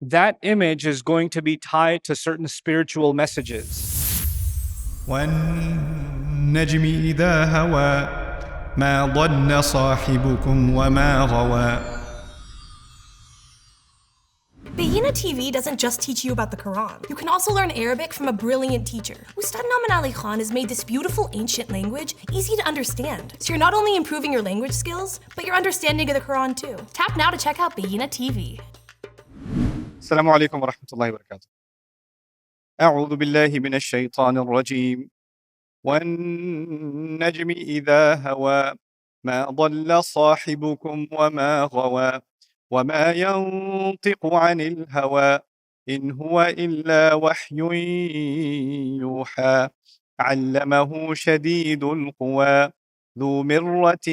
that image is going to be tied to certain spiritual messages. وَالنَّجْمِ إِذَا هَوَى مَا ضَلَّ صَاحِبُكُمْ وَمَا غَوَى. Bayyinah TV doesn't just teach you about the Qur'an. You can also learn Arabic from a brilliant teacher. Ustadh Nouman has made this beautiful ancient language easy to understand. So you're not only improving your language skills, but your understanding of the Qur'an too. Tap now to check out Bayyinah TV. Assalamu alaikum wa rahmatullahi wa barakatuh. أعوذ بالله من الشيطان الرجيم والنجم إذا هوى ما ضل صاحبكم وما غوى وما ينطق عن الهوى إن هو إلا وحي يوحى علمه شديد القوى ذو مرة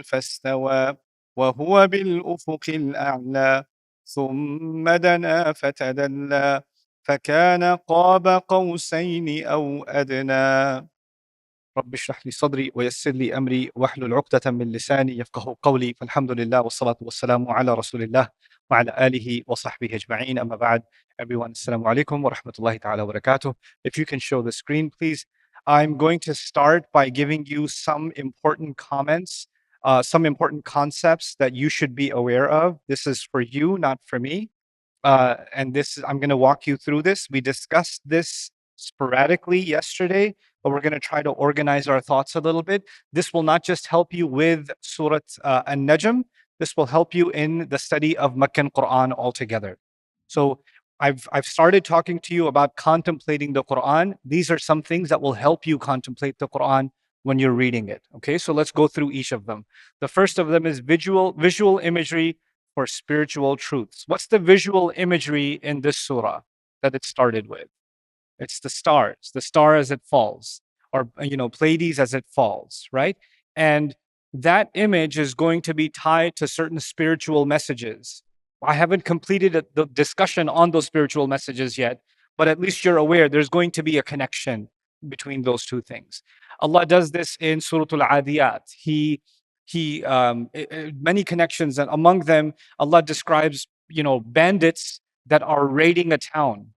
فاستوى وهو بالأفق الأعلى ثم دنا فتدلى فكان قاب قوسين أو أدنى رب اشرح لي صدري ويسر لي أمري واحلل عقدة من لساني يفقه قولي فالحمد لله والصلاة والسلام على رسول الله وعلى آله وصحبه أجمعين أما بعد. Everyone, assalamu alaikum wa rahmatullahi ta'ala wa barakatuh. If you can show the screen, please. I'm going to start by giving you some important comments, some important concepts that you should be aware of. This is for you, not for me. And this is, I'm going to walk you through this. We discussed this sporadically yesterday, but we're going to try to organize our thoughts a little bit. This will not just help you with Surah An-Najm, this will help you in the study of Meccan Qur'an altogether. So I've started talking to you about contemplating the Qur'an. These are some things that will help you contemplate the Qur'an when you're reading it. Okay, so let's go through each of them. The first of them is visual imagery for spiritual truths. What's the visual imagery in this surah that it started with? It's the stars, the star as it falls, or Pleiades as it falls, right? And that image is going to be tied to certain spiritual messages. I haven't completed the discussion on those spiritual messages yet, but at least you're aware there's going to be a connection between those two things. Allah does this in Surah Al-Adiyat. He many connections, and among them Allah describes bandits that are raiding a town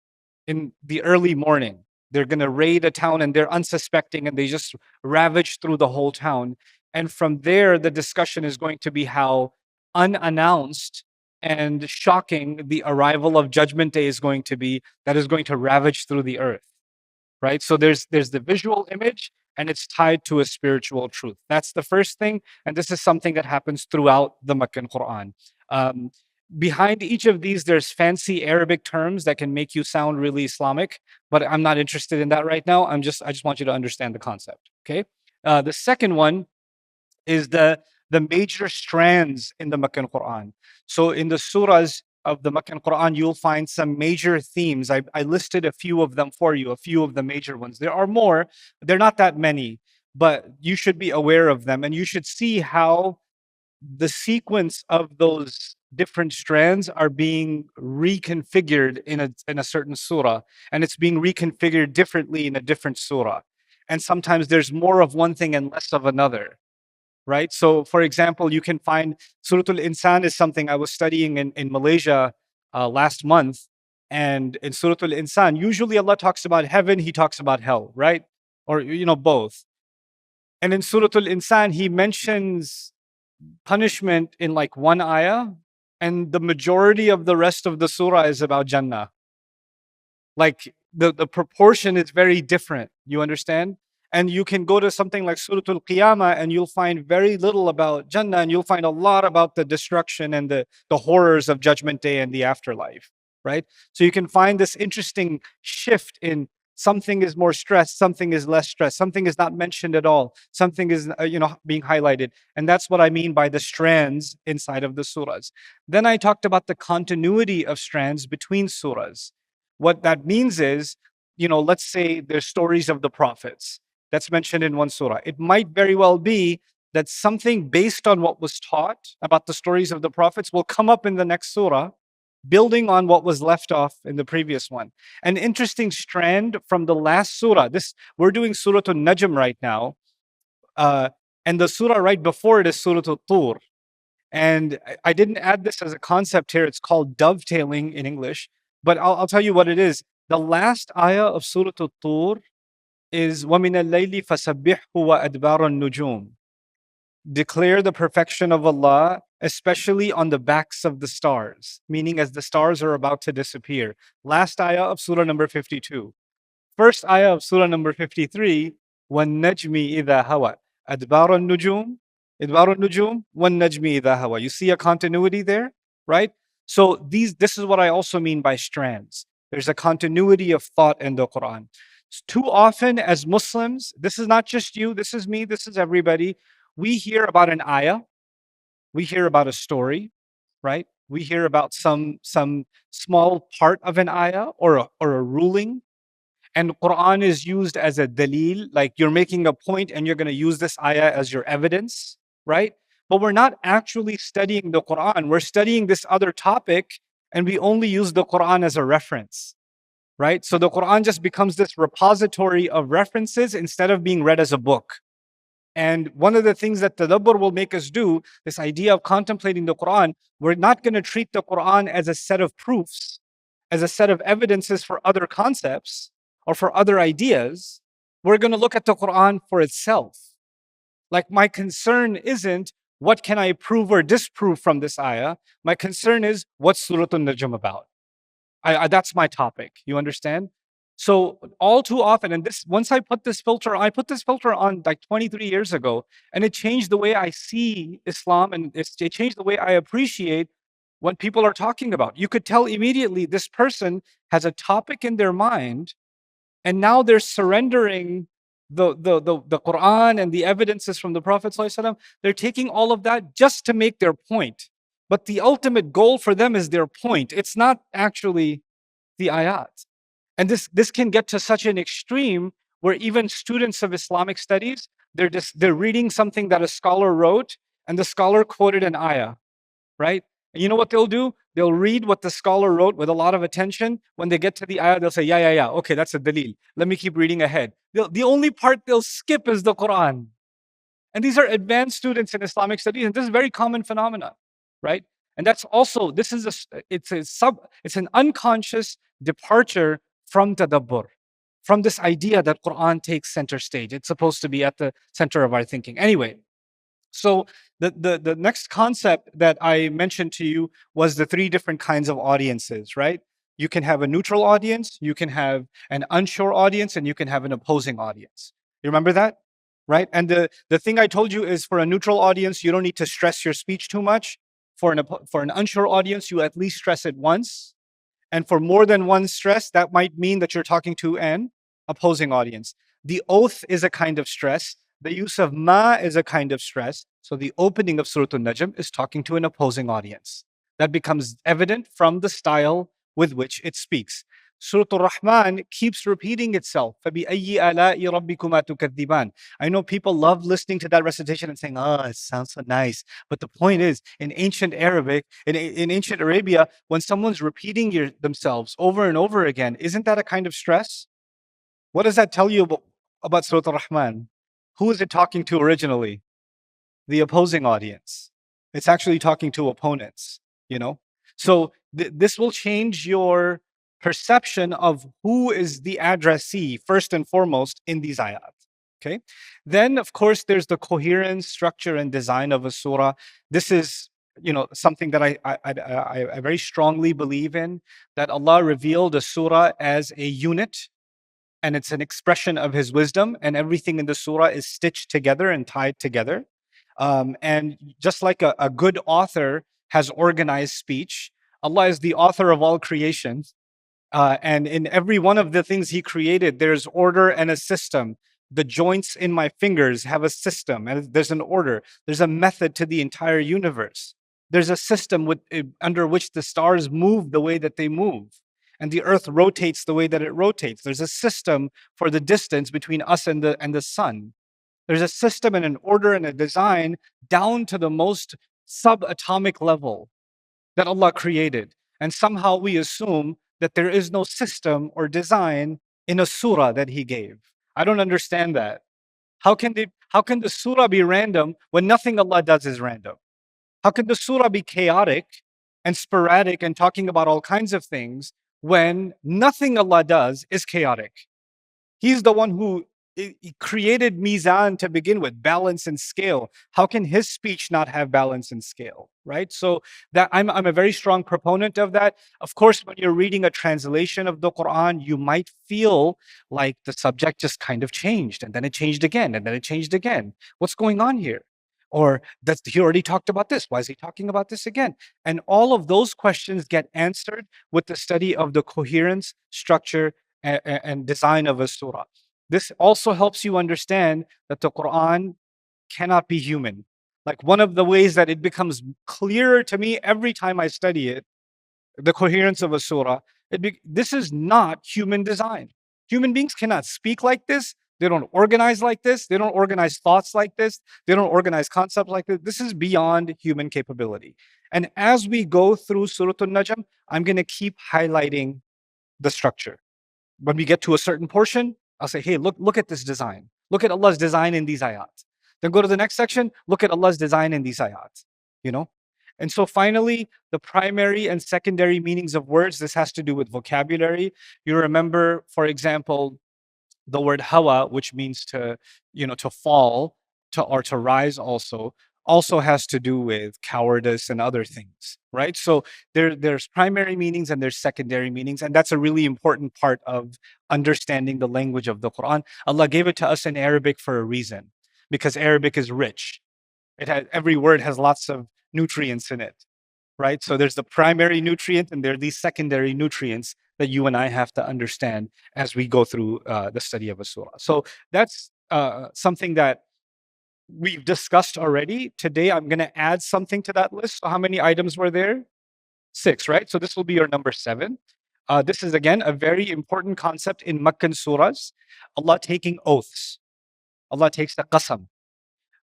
in the early morning. They're going to raid a town and they're unsuspecting and they just ravage through the whole town. And from there the discussion is going to be how unannounced and shocking the arrival of Judgment Day is going to be, that is going to ravage through the earth, right? So there's the visual image, and it's tied to a spiritual truth. That's the first thing, and this is something that happens throughout the Meccan Qur'an. Behind each of these, there's fancy Arabic terms that can make you sound really Islamic, but I'm not interested in that right now. I just want you to understand the concept, okay? The second one is the major strands in the Meccan Qur'an. So in the surahs of the Meccan Qur'an, you'll find some major themes. I listed a few of them for you, a few of the major ones. There are more, they're not that many, but you should be aware of them, and you should see how the sequence of those different strands are being reconfigured in a certain surah, and it's being reconfigured differently in a different surah. And sometimes there's more of one thing and less of another. Right? So, for example, you can find Surah Al-Insan is something I was studying in Malaysia last month. And in Surah Al-Insan, usually Allah talks about heaven, He talks about hell, right? Or, both. And in Surah Al-Insan, He mentions punishment in like one ayah, and the majority of the rest of the surah is about Jannah. Like the proportion is very different. You understand? And you can go to something like Surah Al-Qiyamah and you'll find very little about Jannah, and you'll find a lot about the destruction and the horrors of Judgment Day and the afterlife, right? So you can find this interesting shift in something is more stressed, something is less stressed, something is not mentioned at all, something is being highlighted. And that's what I mean by the strands inside of the surahs. Then I talked about the continuity of strands between surahs. What that means is, let's say there's stories of the prophets that's mentioned in one surah. It might very well be that something based on what was taught about the stories of the prophets will come up in the next surah, building on what was left off in the previous one. An interesting strand from the last surah. We're doing Surah An-Najm right now, and the surah right before it is Surah Al-Tur. And I didn't add this as a concept here. It's called dovetailing in English. But I'll tell you what it is. The last ayah of Surah At-Tur is وَمِنَ اللَّيْلِ فَسَبِّحْهُ وَأَدْبَارَ النُّجُومِ. Declare the perfection of Allah, especially on the backs of the stars, meaning as the stars are about to disappear. Last ayah of Surah number 52. First ayah of Surah number 53, وَالنَّجْمِ إِذَا هَوَى أَدْبَارَ النُّجُومِ إِدْبَارُ النُّجُومِ وَالنَّجْمِ إِذَا هَوَى. You see a continuity there, right? So this is what I also mean by strands. There's a continuity of thought in the Quran. Too often as Muslims, this is not just you, this is me, this is everybody. We hear about an ayah, we hear about a story, right? We hear about some small part of an ayah or a ruling, and Quran is used as a dalil, like you're making a point and you're going to use this ayah as your evidence, right? But we're not actually studying the Quran. We're studying this other topic, and we only use the Quran as a reference, right? So the Quran just becomes this repository of references instead of being read as a book. And one of the things that tadabbur will make us do, this idea of contemplating the Quran, we're not going to treat the Quran as a set of proofs, as a set of evidences for other concepts or for other ideas. We're going to look at the Quran for itself. Like, my concern isn't what can I prove or disprove from this ayah. My concern is what's Surah An-Najm about. That's my topic. You understand? So all too often, and this once I put this filter on like 23 years ago, and it changed the way I see Islam, and it changed the way I appreciate what people are talking about. You could tell immediately this person has a topic in their mind, and now they're surrendering the Quran and the evidences from the Prophet ﷺ. They're taking all of that just to make their point. But the ultimate goal for them is their point. It's not actually the ayat. And this can get to such an extreme where even students of Islamic studies, they're reading something that a scholar wrote, and the scholar quoted an ayah, right? And you know what they'll do? They'll read what the scholar wrote with a lot of attention. When they get to the ayah, they'll say, yeah, okay, that's a dalil. Let me keep reading ahead. The only part they'll skip is the Quran. And these are advanced students in Islamic studies, and this is a very common phenomenon, right? And that's also, it's an unconscious departure from tadabbur, from this idea that Quran takes center stage. It's supposed to be at the center of our thinking. Anyway, so the next concept that I mentioned to you was the three different kinds of audiences, right? You can have a neutral audience, you can have an unsure audience, and you can have an opposing audience. You remember that? Right? And the thing I told you is, for a neutral audience, you don't need to stress your speech too much. For an unsure audience, you at least stress it once. And for more than one stress, that might mean that you're talking to an opposing audience. The oath is a kind of stress. The use of ma is a kind of stress. So the opening of Surah An-Najm is talking to an opposing audience. That becomes evident from the style with which it speaks. Surah Ar-Rahman keeps repeating itself. فَبِأَيِّ آلَاءِ رَبِّكُمَا تُكَذِّبَانِ. I know people love listening to that recitation and saying, oh, it sounds so nice. But the point is, in ancient Arabic, in ancient Arabia, when someone's repeating themselves over and over again, isn't that a kind of stress? What does that tell you about Surah Ar-Rahman? Who is it talking to originally? The opposing audience. It's actually talking to opponents, you know? So this will change your perception of who is the addressee, first and foremost, in these ayat. Okay? Then, of course, there's the coherence, structure, and design of a surah. This is, something that I very strongly believe in, that Allah revealed a surah as a unit, and it's an expression of His wisdom, and everything in the surah is stitched together and tied together. And just like a good author has organized speech, Allah is the author of all creation. And in every one of the things He created, there's order and a system. The joints in my fingers have a system, and there's an order. There's a method to the entire universe. There's a system under which the stars move the way that they move, and the earth rotates the way that it rotates. There's a system for the distance between us and the sun. There's a system and an order and a design down to the most subatomic level that Allah created. And somehow we assume that there is no system or design in a surah that He gave. I don't understand that. How can the surah be random when nothing Allah does is random? How can the surah be chaotic and sporadic and talking about all kinds of things when nothing Allah does is chaotic? He's the one who he created mizan to begin with, balance and scale. How can his speech not have balance and scale, right? So that I'm a very strong proponent of that. Of course, when you're reading a translation of the Quran, you might feel like the subject just kind of changed, and then it changed again, and then it changed again. What's going on here? Or that's he already talked about this. Why is he talking about this again? And all of those questions get answered with the study of the coherence, structure, and design of a surah. This also helps you understand that the Quran cannot be human. Like one of the ways that it becomes clearer to me every time I study it, the coherence of a surah, this is not human design. Human beings cannot speak like this. They don't organize like this. They don't organize thoughts like this. They don't organize concepts like this. This is beyond human capability. And as we go through Surah An-Najm, I'm going to keep highlighting the structure. When we get to a certain portion, I'll say, hey, look at this design. Look at Allah's design in these ayat. Then go to the next section, look at Allah's design in these ayat, you know? And so finally, the primary and secondary meanings of words, this has to do with vocabulary. You remember, for example, the word hawa, which means to, to fall, or to rise also has to do with cowardice and other things, right? So there's primary meanings and there's secondary meanings, and that's a really important part of understanding the language of the Quran. Allah gave it to us in Arabic for a reason, because Arabic is rich. Every word has lots of nutrients in it, right? So there's the primary nutrient and there are these secondary nutrients that you and I have to understand as we go through the study of a surah. So that's something that we've discussed already. Today, I'm going to add something to that list. So how many items were there? 6, right? So this will be your number 7. This is, again, a very important concept in Meccan surahs. Allah taking oaths. Allah takes the qasam.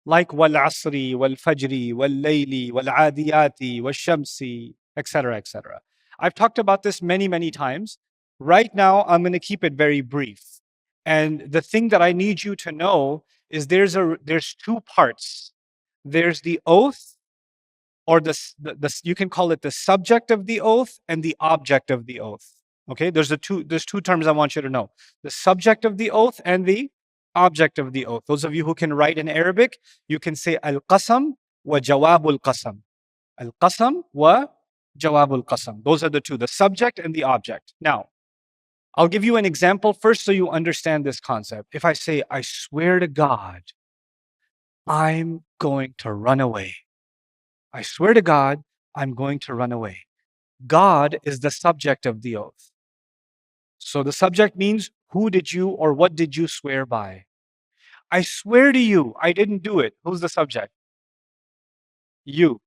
Like wal asri, wal fajri, wal layli, wal adiyati, wal shamsi, etc., etc. I've talked about this many, many times. Right now, I'm going to keep it very brief. And the thing that I need you to know is there's 2 parts. There's the oath, or you can call it the subject of the oath and the object of the oath. Okay, there's 2 terms I want you to know: the subject of the oath and the object of the oath. Those of you who can write in Arabic, you can say al-qasam wa jawabul qasam. Al-qasam wa jawabul qasam. Those are the 2, the subject and the object. Now, I'll give you an example first so you understand this concept. If I say, I swear to God, I'm going to run away. I swear to God, I'm going to run away. God is the subject of the oath. So the subject means, who did you or what did you swear by? I swear to you, I didn't do it. Who's the subject? You.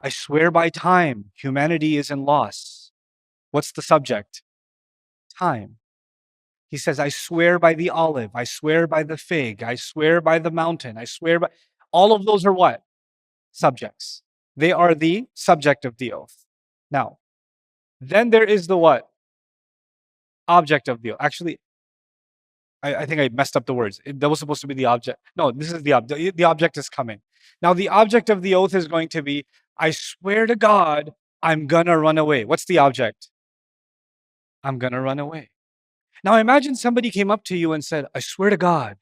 I swear by time, humanity is in loss. What's the subject? Time. He says, I swear by the olive, I swear by the fig, I swear by the mountain, I swear by... All of those are what? Subjects. They are the subject of the oath. Now, then there is the what? Object of the oath. Actually, I think I messed up the words. That was supposed to be the object. No, this is the object. The object is coming. Now, the object of the oath is going to be, I swear to God, I'm gonna run away. What's the object? I'm gonna run away. Now, imagine somebody came up to you and said, I swear to God.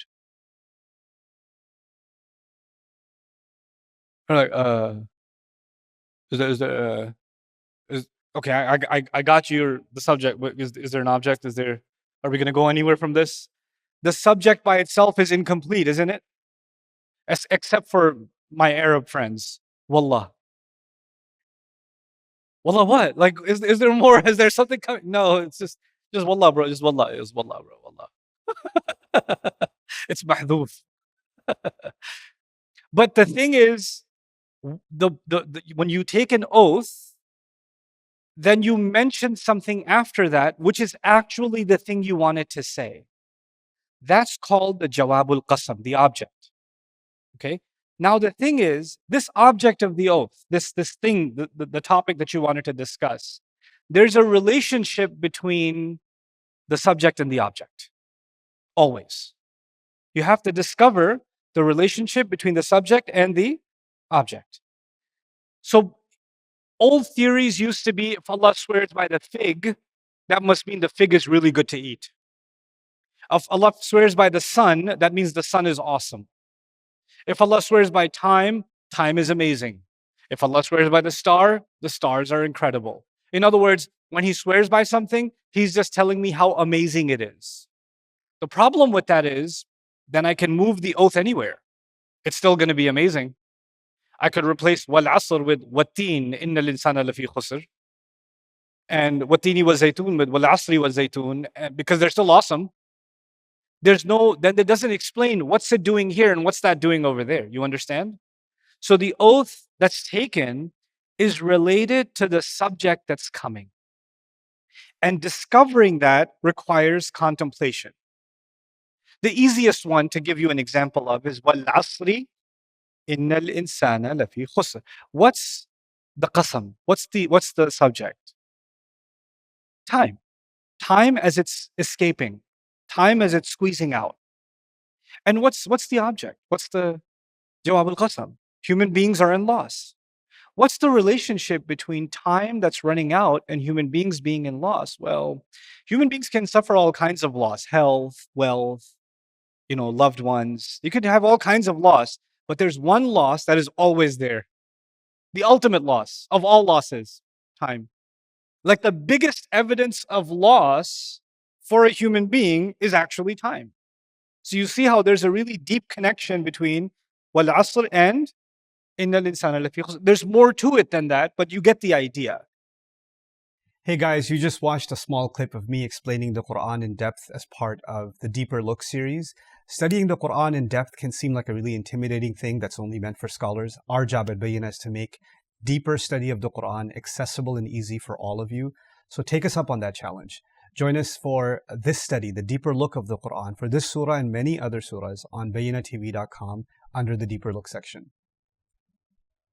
You're like, okay, I got you the subject. But is there an object? Are we gonna go anywhere from this? The subject by itself is incomplete, isn't it? Except for my Arab friends. Wallah. Wallah what? Like, is there more? Is there something coming? No, it's just wallah, bro. Just wallah. It's wallah, bro. Wallah. It's mahdoof. But the thing is, when you take an oath, then you mention something after that, which is actually the thing you wanted to say. That's called the jawabul qasam, the object. Okay? Now the thing is, this object of the oath, this thing, the topic that you wanted to discuss, there's a relationship between the subject and the object. Always. You have to discover the relationship between the subject and the object. So old theories used to be, if Allah swears by the fig, that must mean the fig is really good to eat. If Allah swears by the sun, that means the sun is awesome. If Allah swears by time, time is amazing. If Allah swears by the stars are incredible. In other words, when He swears by something, He's just telling me how amazing it is. The problem with that is, then I can move the oath anywhere. It's still going to be amazing. I could replace wal asr with watteen, inna al-insana lafi khusr. And wattini wa zaytun with wal asri wa zaytun, because they're still awesome. Then it doesn't explain what's it doing here and what's that doing over there. You understand? So the oath that's taken is related to the subject that's coming. And discovering that requires contemplation. The easiest one to give you an example of is wal asri innal insana lafi khusr. What's the qasam? What's the subject? Time. Time as it's escaping. Time as it's squeezing out. And what's the object? What's the jawab al-qasam? Human beings are in loss. What's the relationship between time that's running out and human beings being in loss? Well, human beings can suffer all kinds of loss, health, wealth, loved ones. You could have all kinds of loss, but there's one loss that is always there. The ultimate loss of all losses, time. Like the biggest evidence of loss for a human being is actually time. So you see how there's a really deep connection between wal asr and innal insana lafi khusr. There's more to it than that, but you get the idea. Hey guys, you just watched a small clip of me explaining the Qur'an in depth as part of the Deeper Look series. Studying the Qur'an in depth can seem like a really intimidating thing that's only meant for scholars. Our job at Bayyinah is to make deeper study of the Qur'an accessible and easy for all of you. So take us up on that challenge. Join us for this study, the Deeper Look of the Qur'an, for this surah and many other surahs on BayyinahTV.com under the Deeper Look section.